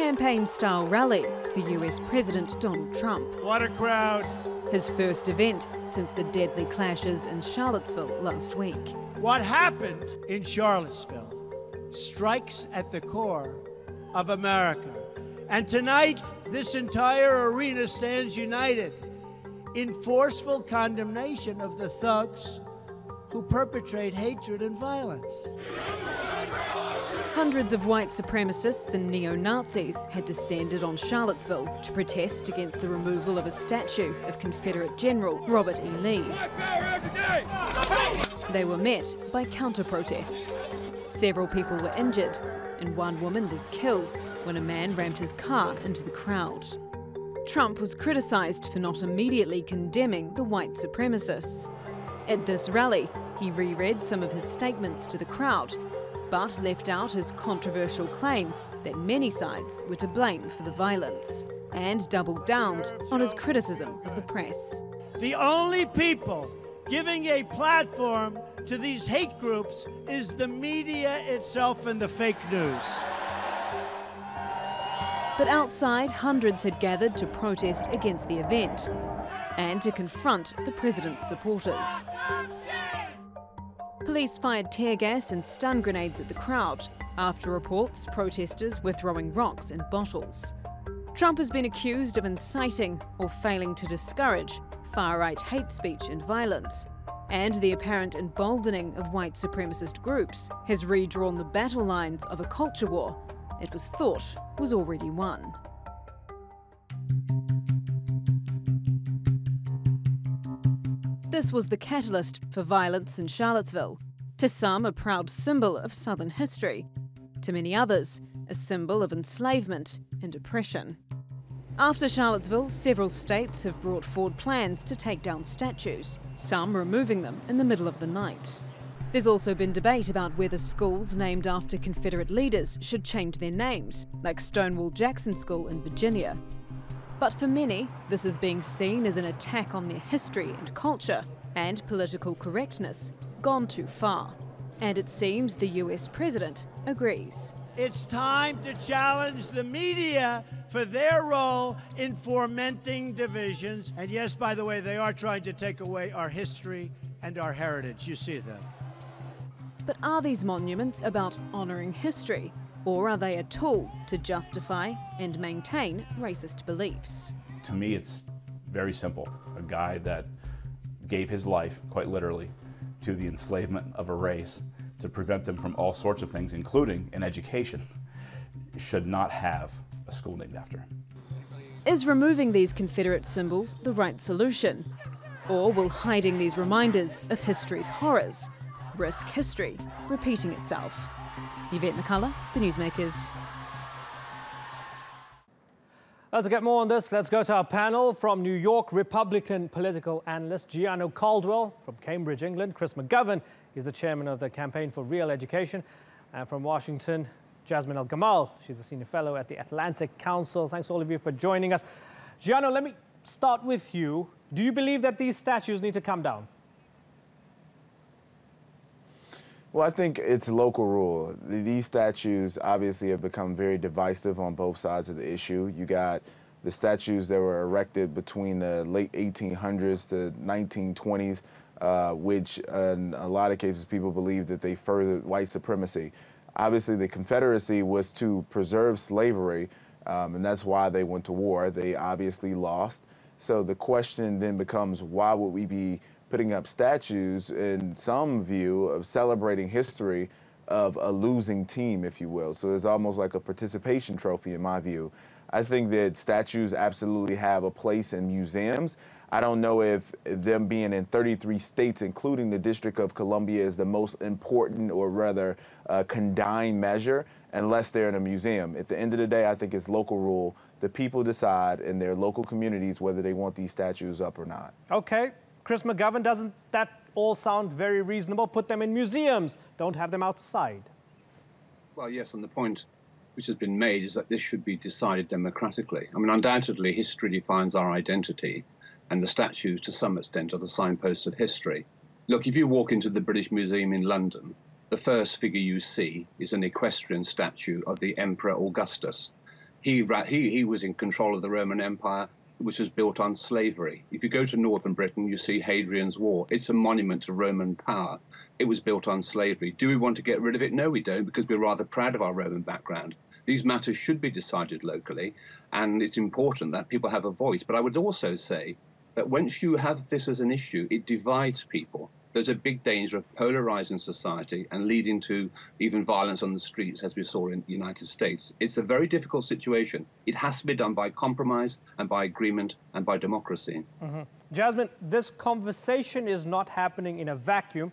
campaign-style rally for US President Donald Trump. What a crowd! His first event since the deadly clashes in Charlottesville last week. What happened in Charlottesville strikes at the core of America. And tonight, this entire arena stands united in forceful condemnation of the thugs who perpetrate hatred and violence. Hundreds of white supremacists and neo-Nazis had descended on Charlottesville to protest against the removal of a statue of Confederate General Robert E. Lee. They were met by counter-protests. Several people were injured, and one woman was killed when a man rammed his car into the crowd. Trump was criticised for not immediately condemning the white supremacists. At this rally, he reread some of his statements to the crowd, but left out his controversial claim that many sides were to blame for the violence, and doubled down on his criticism of the press. The only people giving a platform to these hate groups is the media itself and the fake news. But outside, hundreds had gathered to protest against the event and to confront the president's supporters. Police fired tear gas and stun grenades at the crowd after reports protesters were throwing rocks and bottles. Trump has been accused of inciting or failing to discourage far-right hate speech and violence, and the apparent emboldening of white supremacist groups has redrawn the battle lines of a culture war it was thought was already won. This was the catalyst for violence in Charlottesville. To some, a proud symbol of Southern history. To many others, a symbol of enslavement and oppression. After Charlottesville, several states have brought forward plans to take down statues, some removing them in the middle of the night. There's also been debate about whether schools named after Confederate leaders should change their names, like Stonewall Jackson School in Virginia. But for many, this is being seen as an attack on their history and culture, and political correctness gone too far. And it seems the US president agrees. It's time to challenge the media for their role in fomenting divisions. And yes, by the way, they are trying to take away our history and our heritage. You see that. But are these monuments about honouring history, or are they a tool to justify and maintain racist beliefs? To me, it's very simple. A guy that gave his life, quite literally, to the enslavement of a race to prevent them from all sorts of things, including an education, should not have a school named after him. Is removing these Confederate symbols the right solution? Or will hiding these reminders of history's horrors risk history repeating itself? Yvette McCullough, The Newsmakers. Well, to get more on this, let's go to our panel. From New York, Republican political analyst Gianno Caldwell. From Cambridge, England, Chris McGovern. He's the chairman of the Campaign for Real Education. And from Washington, Jasmine El-Gamal. She's a senior fellow at the Atlantic Council. Thanks all of you for joining us. Gianno, let me start with you. Do you believe that these statues need to come down? Well, I think it's local rule. These statues obviously have become very divisive on both sides of the issue. You got the statues that were erected between the late 1800s to 1920s, which in a lot of cases people believe that they furthered white supremacy. Obviously, the Confederacy was to preserve slavery, and that's why they went to war. They obviously lost. So the question then becomes, why would we be putting up statues in some view of celebrating history of a losing team, if you will? So it's almost like a participation trophy in my view. I think that statues absolutely have a place in museums. I don't know if them being in 33 states, including the District of Columbia, is the most important or rather condign measure unless they're in a museum. At the end of the day, I think it's local rule. The people decide in their local communities whether they want these statues up or not. Okay. Chris McGovern, doesn't that all sound very reasonable? Put them in museums, don't have them outside. Well, yes, and the point which has been made is that this should be decided democratically. I mean, undoubtedly, history defines our identity, and the statues, to some extent, are the signposts of history. Look, if you walk into the British Museum in London, the first figure you see is an equestrian statue of the Emperor Augustus. He was in control of the Roman Empire, which was built on slavery. If you go to northern Britain, you see Hadrian's Wall. It's a monument to Roman power. It was built on slavery. Do we want to get rid of it? No, we don't, because we're rather proud of our Roman background. These matters should be decided locally, and it's important that people have a voice. But I would also say that once you have this as an issue, it divides people. There's a big danger of polarizing society and leading to even violence on the streets, as we saw in the United States. It's a very difficult situation. It has to be done by compromise and by agreement and by democracy. Jasmine, this conversation is not happening in a vacuum.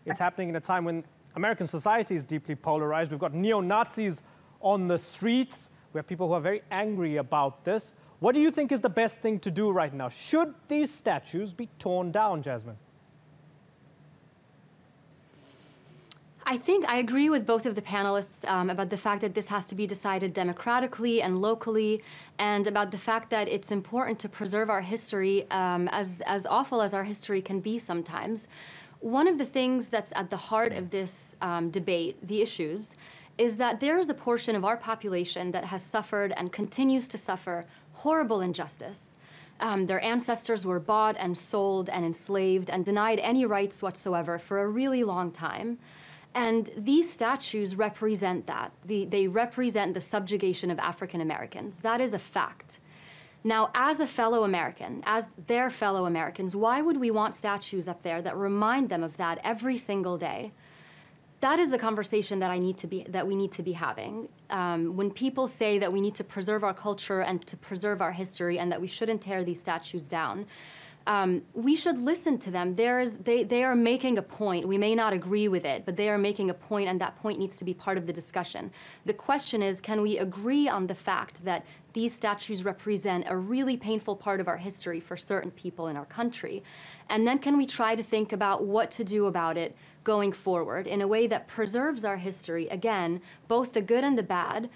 It's happening in a time when American society is deeply polarized. We've got neo-Nazis on the streets. We have people who are very angry about this. What do you think is the best thing to do right now? Should these statues be torn down, Jasmine? I think I agree with both of the panelists about the fact that this has to be decided democratically and locally, and about the fact that it's important to preserve our history, as awful as our history can be sometimes. One of the things that's at the heart of this debate, the issues, is that there is a portion of our population that has suffered and continues to suffer horrible injustice. Their ancestors were bought and sold and enslaved and denied any rights whatsoever for a really long time. And these statues represent that. They represent the subjugation of African Americans. That is a fact. Now, as a fellow American, as their fellow Americans, why would we want statues up there that remind them of that every single day? That is the conversation that we need to be having. When people say that we need to preserve our culture and to preserve our history and that we shouldn't tear these statues down, we should listen to them. They are making a point. We may not agree with it, but they are making a point, and that point needs to be part of the discussion. The question is, can we agree on the fact that these statues represent a really painful part of our history for certain people in our country? And then can we try to think about what to do about it going forward in a way that preserves our history, again, both the good and the bad,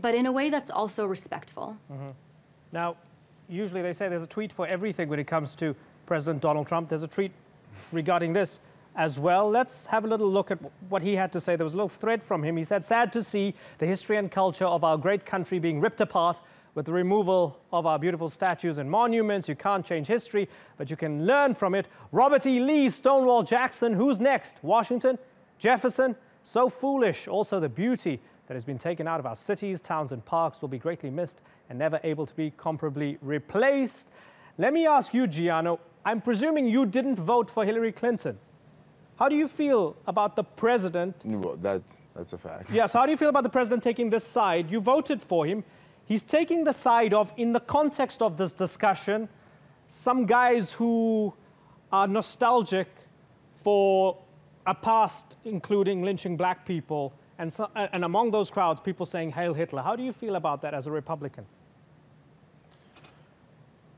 but in a way that's also respectful. Now, usually they say there's a tweet for everything when it comes to President Donald Trump. There's a tweet regarding this as well. Let's have a little look at what he had to say. There was a little thread from him. He said, "Sad to see the history and culture of our great country being ripped apart with the removal of our beautiful statues and monuments. You can't change history, but you can learn from it. Robert E. Lee, Stonewall Jackson, who's next? Washington, Jefferson, so foolish. Also the beauty that has been taken out of our cities, towns, and parks will be greatly missed and never able to be comparably replaced." Let me ask you, Giano, I'm presuming you didn't vote for Hillary Clinton. How do you feel about the president? Well, that's a fact. Yeah, so how do you feel about the president taking this side? You voted for him. He's taking the side of, in the context of this discussion, some guys who are nostalgic for a past, including lynching black people, and among those crowds, people saying, "Hail Hitler." How do you feel about that as a Republican?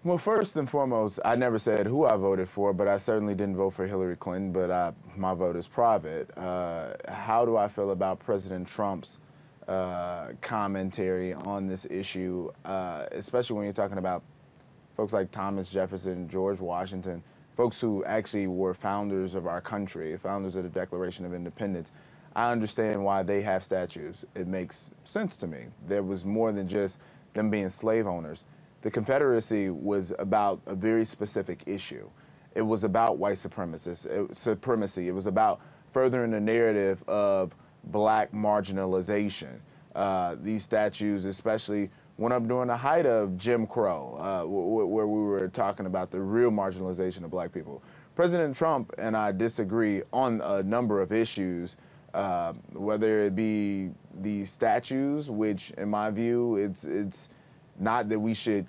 Well, first and foremost, I never said who I voted for, but I certainly didn't vote for Hillary Clinton, but my vote is private. How do I feel about President Trump's commentary on this issue, especially when you're talking about folks like Thomas Jefferson, George Washington, folks who actually were founders of our country, founders of the Declaration of Independence? I understand why they have statues. It makes sense to me. There was more than just them being slave owners. The Confederacy was about a very specific issue. It was about white supremacy. It was about furthering the narrative of black marginalization. These statues especially went up during the height of Jim Crow, where we were talking about the real marginalization of black people. President Trump and I disagree on a number of issues, whether it be the statues, which in my view, it's not that we should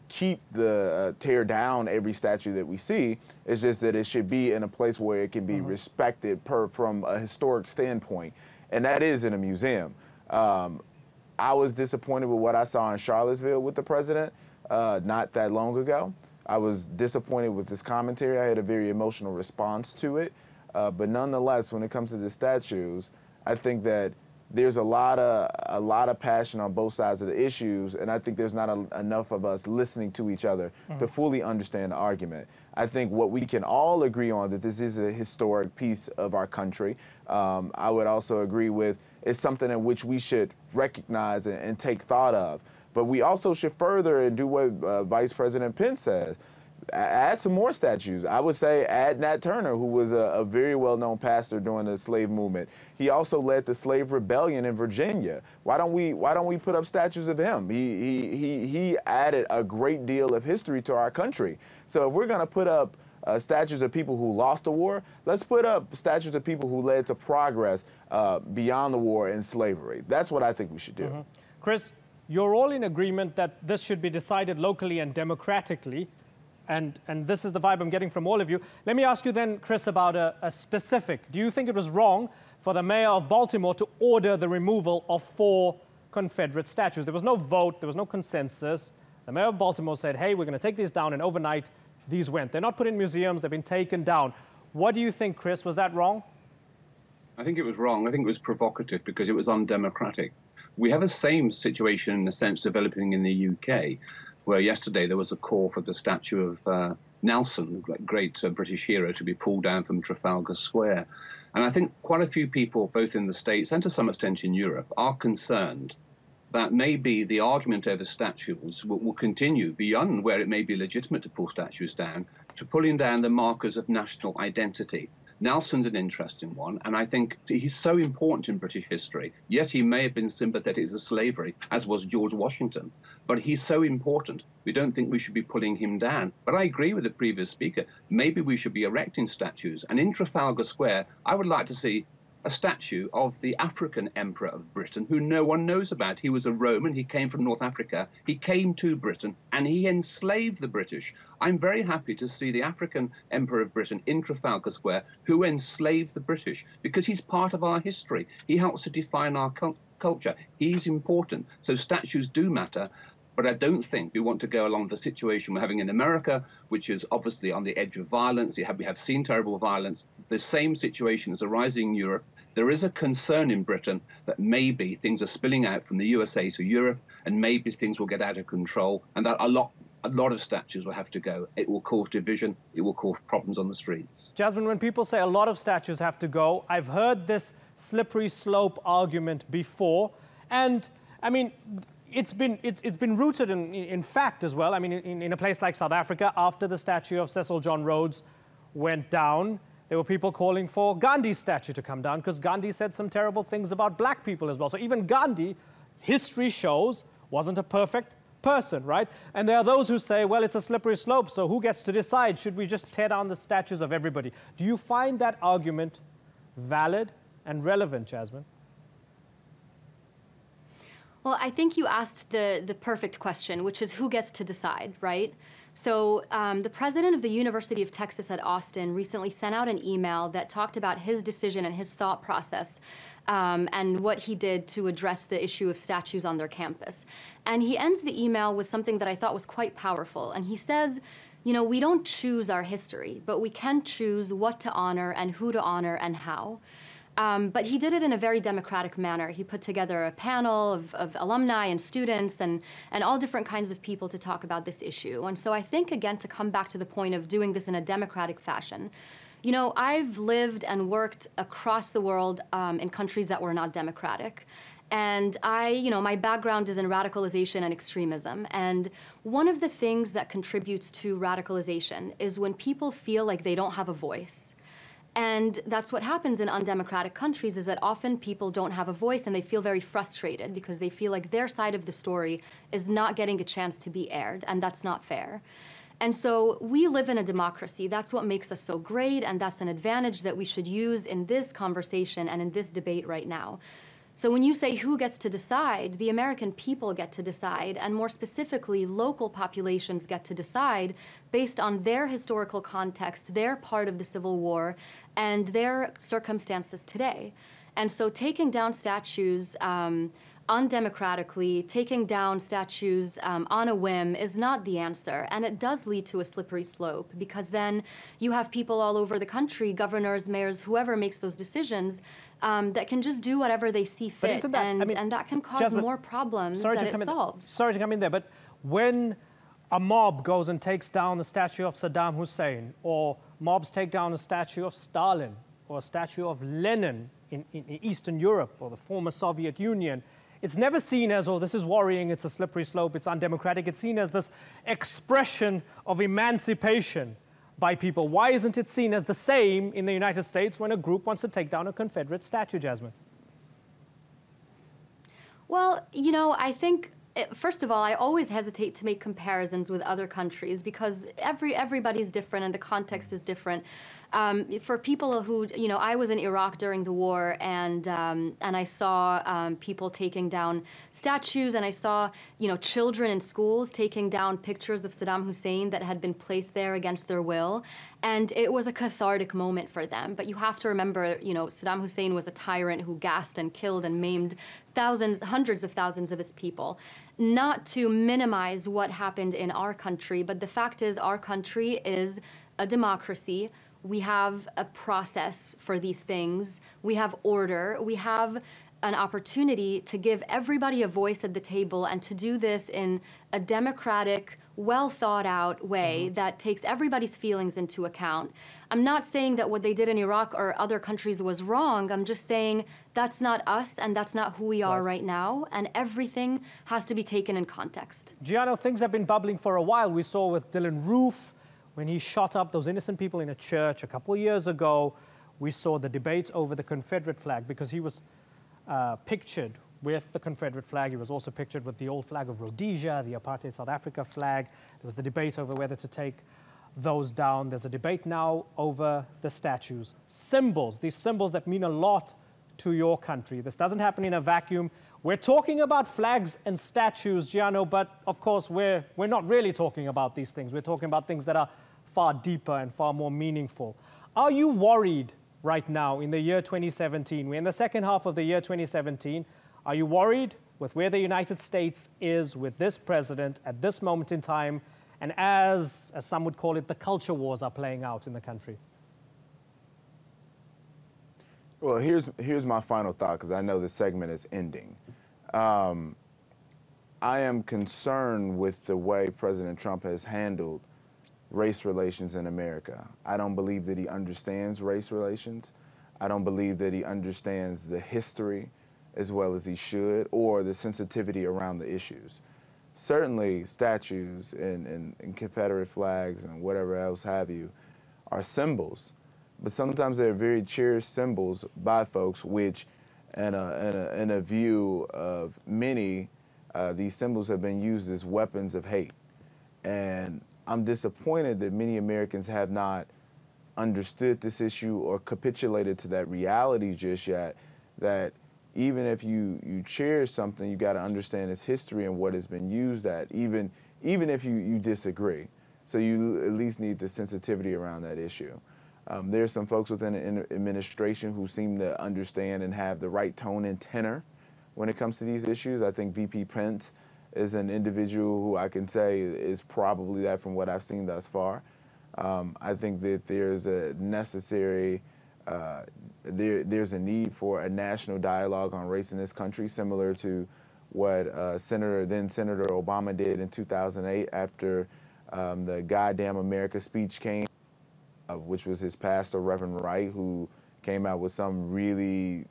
tear down every statue that we see. It's just that it should be in a place where it can be respected from a historic standpoint, and that is in a museum. I was disappointed with what I saw in Charlottesville with the president not that long ago. I was disappointed with his commentary. I had a very emotional response to it. But nonetheless, when it comes to the statues, I think that there's a lot of passion on both sides of the issues, and I think there's not enough of us listening to each other to fully understand the argument. I think what we can all agree on, that this is a historic piece of our country. I would also agree with it's something in which we should recognize and take thought of. But we also should further and do what Vice President Pence said. Add some more statues. I would say add Nat Turner, who was a very well-known pastor during the slave movement. He also led the slave rebellion in Virginia. Why don't we put up statues of him? He added a great deal of history to our country. So if we're going to put up statues of people who lost the war, let's put up statues of people who led to progress beyond the war and slavery. That's what I think we should do. Mm-hmm. Chris, you're all in agreement that this should be decided locally and democratically. And this is the vibe I'm getting from all of you. Let me ask you then, Chris, about a specific. Do you think it was wrong for the mayor of Baltimore to order the removal of 4 Confederate statues? There was no vote. There was no consensus. The mayor of Baltimore said, hey, we're going to take these down, and overnight, these went. They're not put in museums. They've been taken down. What do you think, Chris? Was that wrong? I think it was wrong. I think it was provocative because it was undemocratic. We have the same situation, in a sense, developing in the UK, where yesterday there was a call for the statue of Nelson, the great British hero, to be pulled down from Trafalgar Square. And I think quite a few people, both in the States and to some extent in Europe, are concerned that maybe the argument over statues will continue beyond where it may be legitimate to pull statues down, to pulling down the markers of national identity. Nelson's an interesting one, and I think he's so important in British history. Yes, he may have been sympathetic to slavery, as was George Washington, but he's so important. We don't think we should be pulling him down. But I agree with the previous speaker. Maybe we should be erecting statues. And in Trafalgar Square, I would like to see a statue of the African Emperor of Britain, who no one knows about. He was a Roman. He came from North Africa. He came to Britain, and he enslaved the British. I'm very happy to see the African Emperor of Britain in Trafalgar Square, who enslaved the British, because he's part of our history. He helps to define our culture. He's important. So statues do matter. But I don't think we want to go along the situation we're having in America, which is obviously on the edge of violence. We have seen terrible violence. The same situation is arising in Europe. There is a concern in Britain that maybe things are spilling out from the USA to Europe, and maybe things will get out of control, and that a lot of statues will have to go. It will cause division. It will cause problems on the streets. Jasmine, when people say a lot of statues have to go, I've heard this slippery slope argument before, and I mean, it's been rooted in fact as well. I mean, in a place like South Africa, after the statue of Cecil John Rhodes went down, there were people calling for Gandhi's statue to come down because Gandhi said some terrible things about black people as well. So even Gandhi, history shows, wasn't a perfect person, right? And there are those who say, well, it's a slippery slope, so who gets to decide? Should we just tear down the statues of everybody? Do you find that argument valid and relevant, Jasmine? Well, I think you asked the perfect question, which is who gets to decide, right? So the president of the University of Texas at Austin recently sent out an email that talked about his decision and his thought process and what he did to address the issue of statues on their campus. And he ends the email with something that I thought was quite powerful. And he says, you know, we don't choose our history, but we can choose what to honor and who to honor and how. But he did it in a very democratic manner. He put together a panel of alumni and students and all different kinds of people to talk about this issue. And so I think, again, to come back to the point of doing this in a democratic fashion, you know, I've lived and worked across the world in countries that were not democratic. And my background is in radicalization and extremism. And one of the things that contributes to radicalization is when people feel like they don't have a voice. And that's what happens in undemocratic countries, is that often people don't have a voice and they feel very frustrated because they feel like their side of the story is not getting a chance to be aired, and that's not fair. And so we live in a democracy. That's what makes us so great, and that's an advantage that we should use in this conversation and in this debate right now. So when you say who gets to decide, the American people get to decide, and more specifically, local populations get to decide based on their historical context, their part of the Civil War, and their circumstances today. And so taking down statues undemocratically, taking down statues on a whim is not the answer. And it does lead to a slippery slope, because then you have people all over the country, governors, mayors, whoever makes those decisions, that can just do whatever they see fit. And that can cause Jasmine, more problems than it solves. Sorry to come in there, but when a mob goes and takes down the statue of Saddam Hussein, or mobs take down a statue of Stalin, or a statue of Lenin in Eastern Europe, or the former Soviet Union, it's never seen as, oh, this is worrying, it's a slippery slope, it's undemocratic. It's seen as this expression of emancipation by people. Why isn't it seen as the same in the United States when a group wants to take down a Confederate statue, Jasmine? Well, you know, I think, first of all, I always hesitate to make comparisons with other countries because everybody's different and the context is different. For people who, you know, I was in Iraq during the war, and I saw people taking down statues, and I saw, you know, children in schools taking down pictures of Saddam Hussein that had been placed there against their will, and it was a cathartic moment for them. But you have to remember, you know, Saddam Hussein was a tyrant who gassed and killed and maimed thousands, hundreds of thousands of his people. Not to minimize what happened in our country, but the fact is our country is a democracy. We have a process for these things. We have order. We have an opportunity to give everybody a voice at the table and to do this in a democratic, well thought out way that takes everybody's feelings into account. I'm not saying that what they did in Iraq or other countries was wrong. I'm just saying that's not us and that's not who we are right now, and everything has to be taken in context. Giano, things have been bubbling for a while. We saw with Dylan Roof, when he shot up those innocent people in a church a couple of years ago. We saw the debate over the Confederate flag because he was pictured with the Confederate flag. He was also pictured with the old flag of Rhodesia, the apartheid South Africa flag. There was the debate over whether to take those down. There's a debate now over the statues. Symbols, these symbols that mean a lot to your country. This doesn't happen in a vacuum. We're talking about flags and statues, Giano, but of course we're not really talking about these things. We're talking about things that are far deeper and far more meaningful. Are you worried right now in the year 2017? We're in the second half of the year 2017. Are you worried with where the United States is with this president at this moment in time, and as some would call it, the culture wars are playing out in the country? Well, here's my final thought, because I know the segment is ending. I am concerned with the way President Trump has handled race relations in America. I don't believe that he understands race relations. I don't believe that he understands the history as well as he should, or the sensitivity around the issues. Certainly statues and Confederate flags and whatever else have you are symbols, but sometimes they're very cherished symbols by folks, which in a view of many, these symbols have been used as weapons of hate. And I'm disappointed that many Americans have not understood this issue or capitulated to that reality just yet, that even if you cherish something, you got to understand its history and what it's been used at, even if you disagree. So you at least need the sensitivity around that issue. There's some folks within the administration who seem to understand and have the right tone and tenor when it comes to these issues. I think VP Pence is an individual who I can say is probably that from what I've seen thus far. I think that there's a necessary, there's a need for a national dialogue on race in this country, similar to what then Senator Obama did in 2008 after the Goddamn America speech came, which was his pastor, Reverend Wright, who came out with some really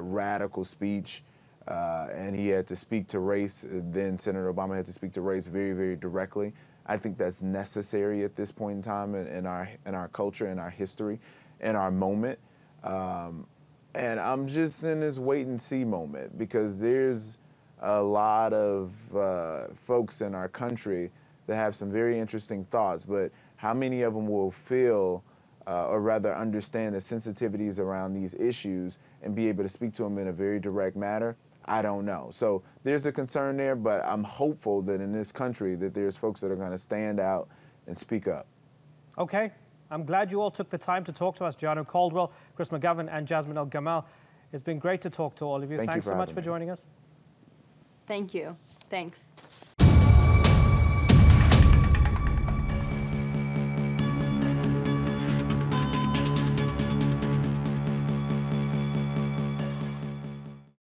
radical speech, and he had to speak to race. Then Senator Obama had to speak to race very, very directly. I think that's necessary at this point in time in our culture, in our history, in our moment. And I'm just in this wait and see moment, because there's a lot of folks in our country that have some very interesting thoughts, but how many of them will feel or rather understand the sensitivities around these issues and be able to speak to them in a very direct manner? I don't know. So there's a concern there, but I'm hopeful that in this country that there's folks that are going to stand out and speak up. Okay. I'm glad you all took the time to talk to us, Giano Caldwell, Chris McGovern, and Jasmine El-Gamal. It's been great to talk to all of you. Thanks so much for joining us. Thank you. Thanks.